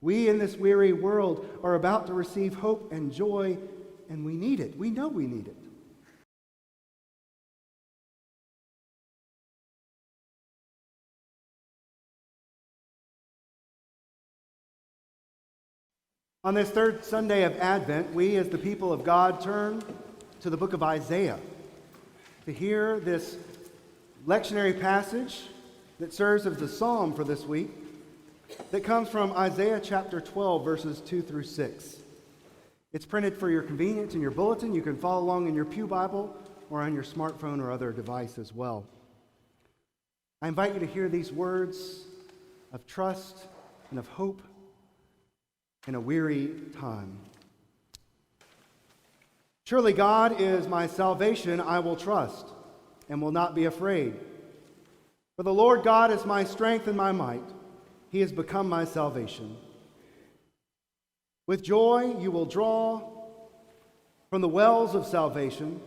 We in this weary world are about to receive hope and joy, and we need it. We know we need it. On this third Sunday of Advent, we as the people of God turn to the book of Isaiah to hear this lectionary passage that serves as the psalm for this week that comes from Isaiah chapter 12, verses 2 through 6. It's printed for your convenience in your bulletin. You can follow along in your pew Bible or on your smartphone or other device as well. I invite you to hear these words of trust and of hope in a weary time. Surely God is my salvation, I will trust, and will not be afraid. For the Lord God is my strength and my might. He has become my salvation. With joy you will draw from the wells of salvation,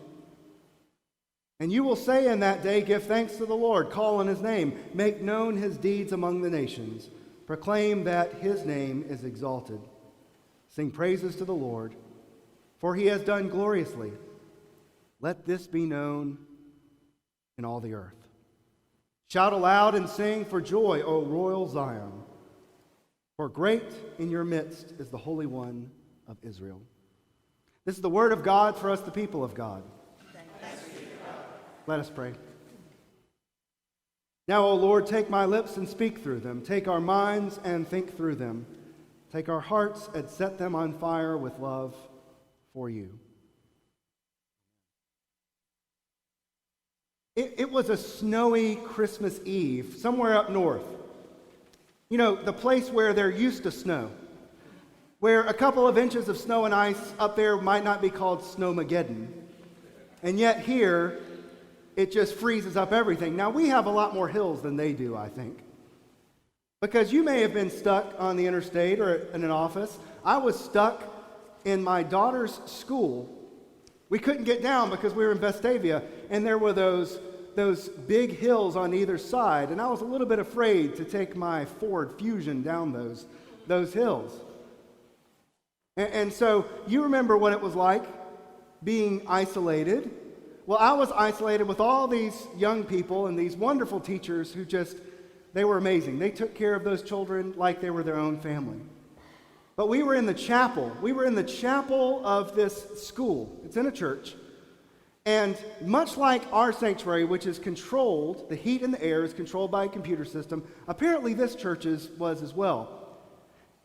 and you will say in that day, give thanks to the Lord, call on his name, make known his deeds among the nations, proclaim that his name is exalted. Sing praises to the Lord, for he has done gloriously. Let this be known in all the earth. Shout aloud and sing for joy, O royal Zion, for great in your midst is the Holy One of Israel. This is the word of God for us, the people of God. Thanks be to God. Let us pray. Now, O Lord, take my lips and speak through them. Take our minds and think through them. Take our hearts and set them on fire with love for you. It was a snowy Christmas Eve somewhere up north. You know, the place where there used to snow, where a couple of inches of snow and ice up there might not be called snowmageddon. And yet here, it just freezes up everything. Now, we have a lot more hills than they do, I think. Because you may have been stuck on the interstate or in an office. I was stuck in my daughter's school. We couldn't get down because we were in Vestavia, and there were those big hills on either side, and I was a little bit afraid to take my Ford Fusion down those hills. And so you remember what it was like being isolated. Well, I was isolated with all these young people and these wonderful teachers who they were amazing. They took care of those children like they were their own family. But we were in the chapel. We were in the chapel of this school. It's in a church. And much like our sanctuary, which is controlled, the heat and the air is controlled by a computer system, apparently this church's was as well.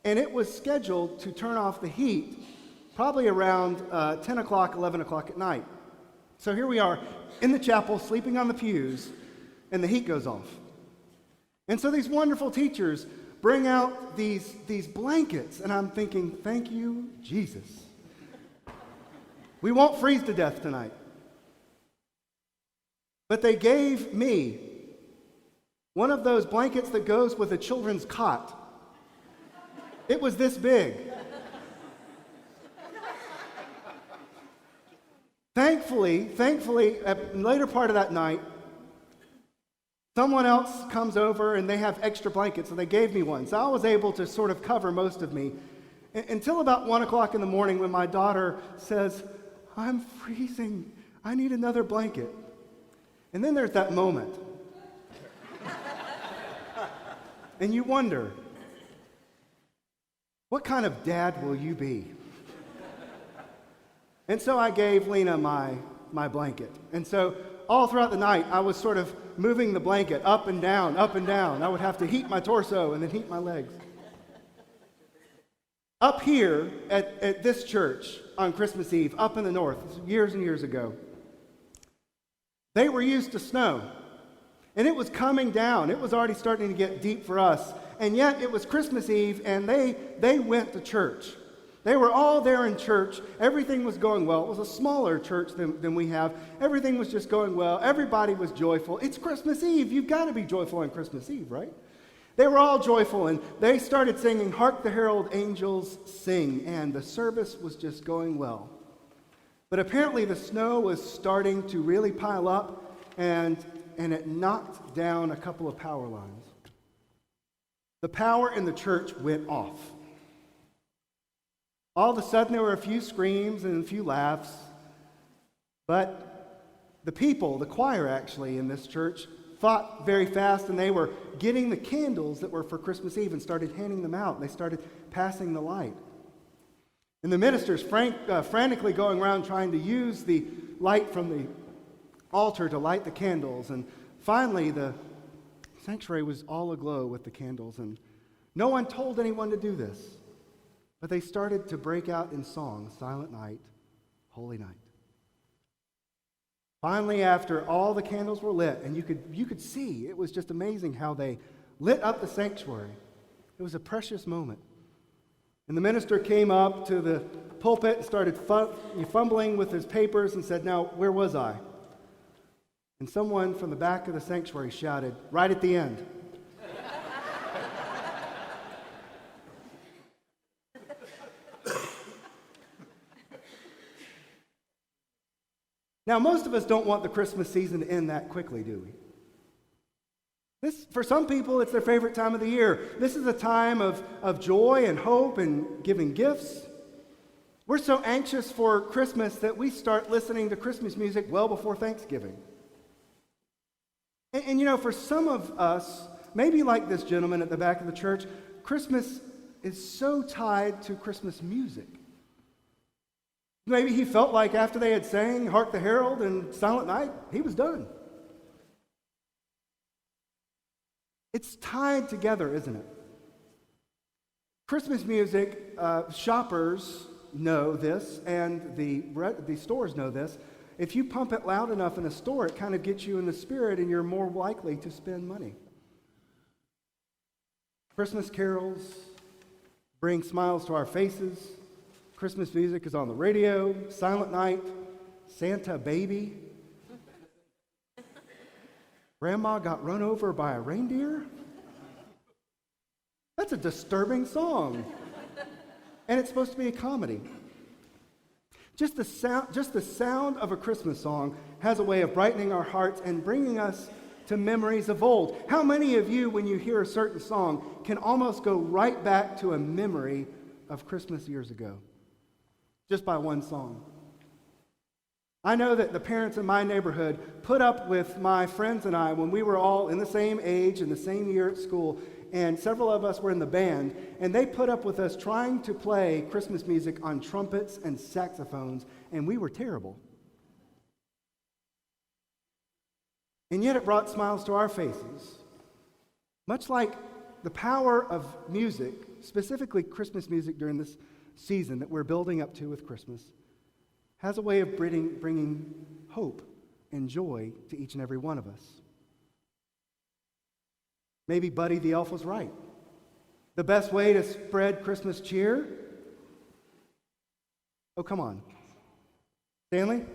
And it was scheduled to turn off the heat probably around 10 o'clock, 11 o'clock at night. So here we are in the chapel, sleeping on the pews, and the heat goes off. And so these wonderful teachers bring out these blankets, and I'm thinking, thank you, Jesus. We won't freeze to death tonight. But they gave me one of those blankets that goes with a children's cot. It was this big. Thankfully, at the later part of that night, someone else comes over and they have extra blankets, and they gave me one. So I was able to sort of cover most of me until about 1 o'clock in the morning when my daughter says, I'm freezing. I need another blanket. And then there's that moment. And you wonder, what kind of dad will you be? And so I gave Lena my blanket. And so all throughout the night, I was sort of moving the blanket up and down, up and down. I would have to heat my torso and then heat my legs. Up here at this church on Christmas Eve, up in the north, years and years ago, they were used to snow. And it was coming down. It was already starting to get deep for us. And yet it was Christmas Eve, and they went to church. They were all there in church. Everything was going well. It was a smaller church than we have. Everything was just going well. Everybody was joyful. It's Christmas Eve. You've got to be joyful on Christmas Eve, right? They were all joyful, and they started singing, Hark the Herald Angels Sing, and the service was just going well. But apparently the snow was starting to really pile up, and it knocked down a couple of power lines. The power in the church went off. All of a sudden, there were a few screams and a few laughs, but the people, the choir actually in this church, thought very fast, and they were getting the candles that were for Christmas Eve and started handing them out. They started passing the light. And the ministers frantically going around trying to use the light from the altar to light the candles. And finally, the sanctuary was all aglow with the candles, and no one told anyone to do this. But they started to break out in song, Silent Night, Holy Night. Finally, after all the candles were lit, and you could see, it was just amazing how they lit up the sanctuary. It was a precious moment. And the minister came up to the pulpit and started fumbling with his papers and said, "Now, where was I?" And someone from the back of the sanctuary shouted, "Right at the end." Now, most of us don't want the Christmas season to end that quickly, do we? For some people, it's their favorite time of the year. This is a time of joy and hope and giving gifts. We're so anxious for Christmas that we start listening to Christmas music well before Thanksgiving. And you know, for some of us, maybe like this gentleman at the back of the church, Christmas is so tied to Christmas music. Maybe he felt like after they had sang Hark the Herald and Silent Night, he was done. It's tied together, isn't it? Christmas music, shoppers know this, and the stores know this. If you pump it loud enough in a store, it kind of gets you in the spirit, and you're more likely to spend money. Christmas carols bring smiles to our faces. Christmas music is on the radio, Silent Night, Santa Baby. Grandma got run over by a reindeer? That's a disturbing song. And it's supposed to be a comedy. Just the sound of a Christmas song has a way of brightening our hearts and bringing us to memories of old. How many of you, when you hear a certain song, can almost go right back to a memory of Christmas years ago? Just by one song. I know that the parents in my neighborhood put up with my friends and I when we were all in the same age and the same year at school, and several of us were in the band, and they put up with us trying to play Christmas music on trumpets and saxophones, and we were terrible. And yet it brought smiles to our faces. Much like the power of music, specifically Christmas music during this season that we're building up to with Christmas, has a way of bringing hope and joy to each and every one of us. Maybe Buddy the Elf was right. The best way to spread Christmas cheer? Oh, come on. Stanley?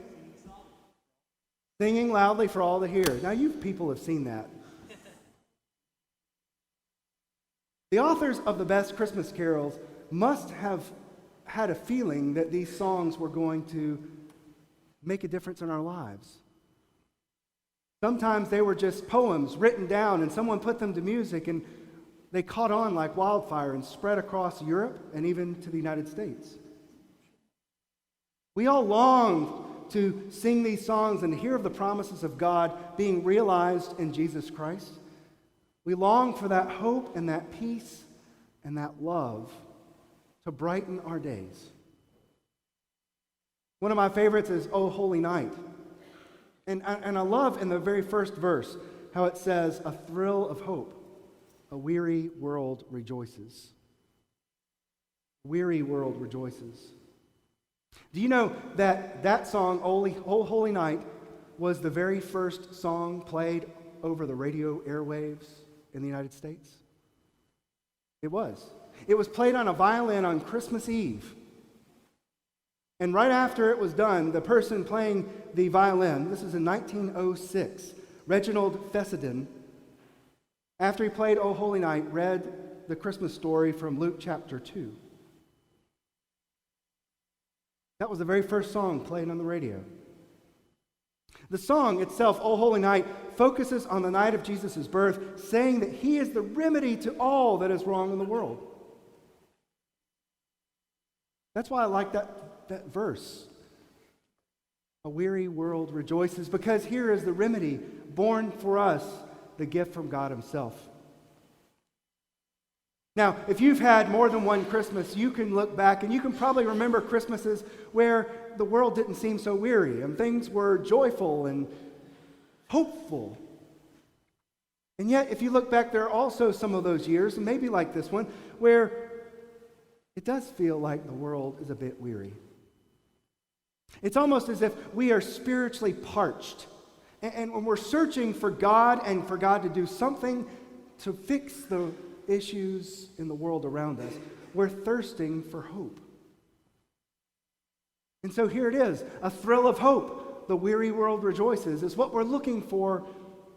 Singing loudly for all to hear. Now, you people have seen that. The authors of the best Christmas carols must have had a feeling that these songs were going to make a difference in our lives. Sometimes they were just poems written down, and someone put them to music, and they caught on like wildfire and spread across Europe and even to the United States. We all longed to sing these songs and hear of the promises of God being realized in Jesus Christ. We long for that hope and that peace and that love to brighten our days. One of my favorites is "O Holy Night." And I love in the very first verse how it says, "A thrill of hope, a weary world rejoices." Weary world rejoices. Do you know that song, "O Holy Night," was the very first song played over the radio airwaves in the United States? It was. It was played on a violin on Christmas Eve. And right after it was done, the person playing the violin, this is in 1906, Reginald Fessenden, after he played "O Holy Night," read the Christmas story from Luke chapter 2. That was the very first song played on the radio. The song itself, "O Holy Night," focuses on the night of Jesus' birth, saying that he is the remedy to all that is wrong in the world. That's why I like that verse. A weary world rejoices, because here is the remedy, born for us, the gift from God himself. Now, if you've had more than one Christmas, you can look back and you can probably remember Christmases where the world didn't seem so weary and things were joyful and hopeful. And yet, if you look back, there are also some of those years, and maybe like this one, where it does feel like the world is a bit weary. It's almost as if we are spiritually parched. And when we're searching for God and for God to do something to fix the issues in the world around us, we're thirsting for hope. And so here it is, a thrill of hope. The weary world rejoices is what we're looking for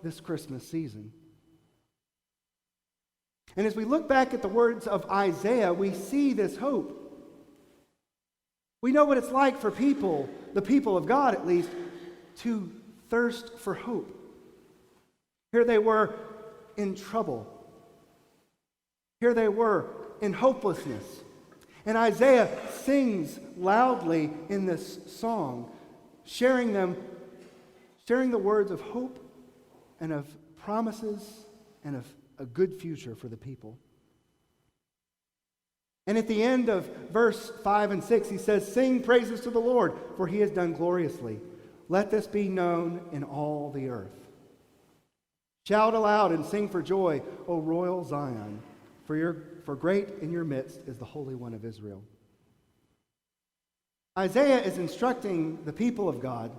this Christmas season. And as we look back at the words of Isaiah, we see this hope. We know what it's like for people, the people of God at least, to thirst for hope. Here they were in trouble. Here they were in hopelessness. And Isaiah sings loudly in this song, sharing the words of hope and of promises and of a good future for the people. And at the end of verse 5 and 6, he says, "Sing praises to the Lord, for he has done gloriously. Let this be known in all the earth. Shout aloud and sing for joy, O royal Zion, for great in your midst is the Holy One of Israel." Isaiah is instructing the people of God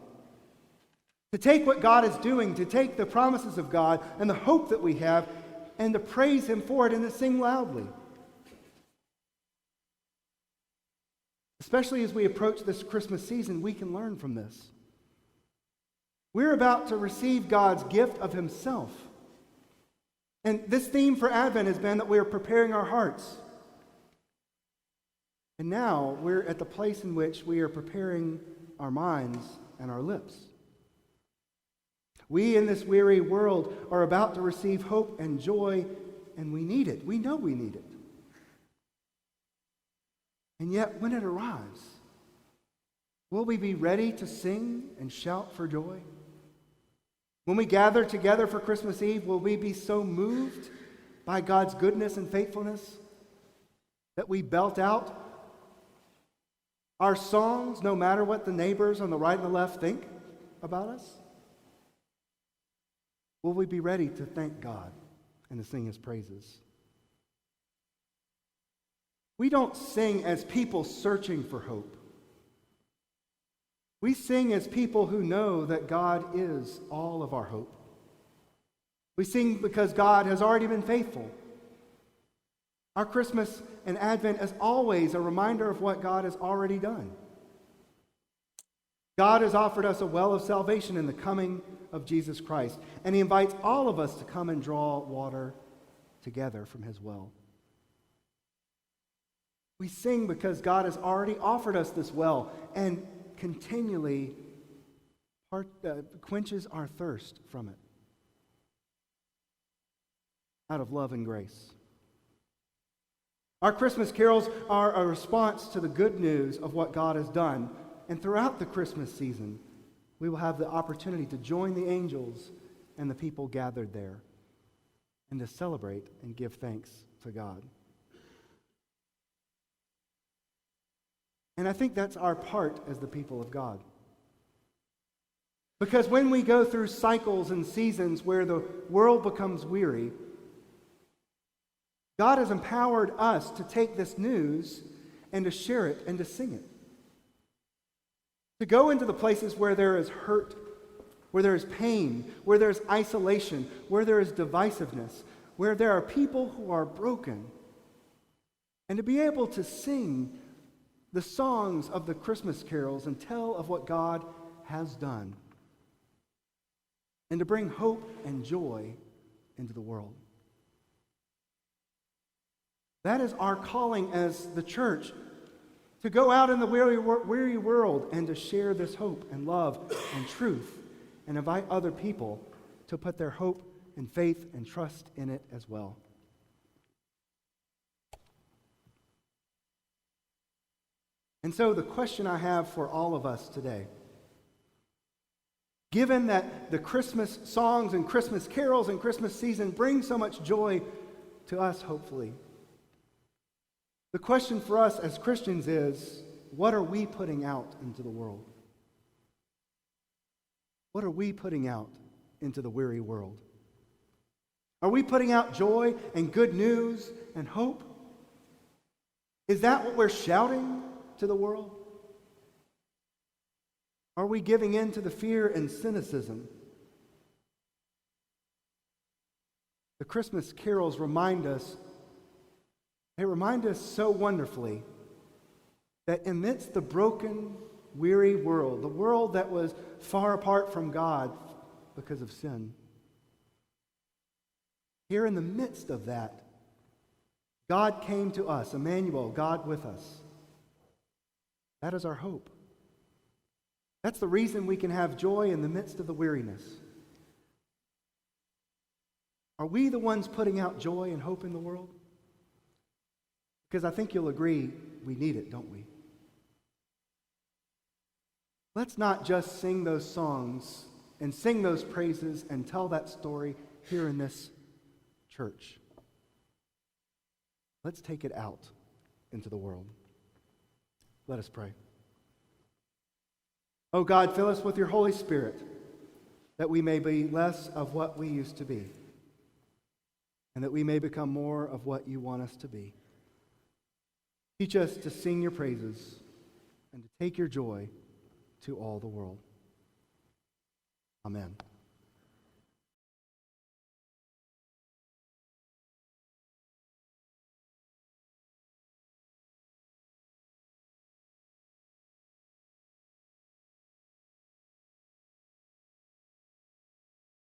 to take what God is doing, to take the promises of God and the hope that we have, and to praise him for it and to sing loudly. Especially as we approach this Christmas season, we can learn from this. We're about to receive God's gift of himself. And this theme for Advent has been that we are preparing our hearts. And now we're at the place in which we are preparing our minds and our lips. We in this weary world are about to receive hope and joy, and we need it. We know we need it. And yet, when it arrives, will we be ready to sing and shout for joy? When we gather together for Christmas Eve, will we be so moved by God's goodness and faithfulness that we belt out our songs no matter what the neighbors on the right and the left think about us? Will we be ready to thank God and to sing his praises? We don't sing as people searching for hope. We sing as people who know that God is all of our hope. We sing because God has already been faithful. Our Christmas and Advent is always a reminder of what God has already done. God has offered us a well of salvation in the coming of Jesus Christ, and he invites all of us to come and draw water together from his well. We sing because God has already offered us this well and continually quenches our thirst from it out of love and grace. Our Christmas carols are a response to the good news of what God has done. And throughout the Christmas season, we will have the opportunity to join the angels and the people gathered there and to celebrate and give thanks to God. And I think that's our part as the people of God. Because when we go through cycles and seasons where the world becomes weary, God has empowered us to take this news and to share it and to sing it. To go into the places where there is hurt, where there is pain, where there is isolation, where there is divisiveness, where there are people who are broken, and to be able to sing the songs of the Christmas carols and tell of what God has done, and to bring hope and joy into the world. That is our calling as the church, to go out in the weary world and to share this hope and love and truth and invite other people to put their hope and faith and trust in it as well. And so the question I have for all of us today, given that the Christmas songs and Christmas carols and Christmas season bring so much joy to us, hopefully, the question for us as Christians is, what are we putting out into the world? What are we putting out into the weary world? Are we putting out joy and good news and hope? Is that what we're shouting to the world? Are we giving in to the fear and cynicism? The Christmas carols remind us so wonderfully that amidst the broken, weary world, the world that was far apart from God because of sin, here in the midst of that, God came to us, Emmanuel, God with us. That is our hope. That's the reason we can have joy in the midst of the weariness. Are we the ones putting out joy and hope in the world? Because I think you'll agree we need it, don't we? Let's not just sing those songs and sing those praises and tell that story here in this church. Let's take it out into the world. Let us pray. Oh God, fill us with your Holy Spirit, that we may be less of what we used to be, and that we may become more of what you want us to be. Teach us to sing your praises and to take your joy to all the world. Amen.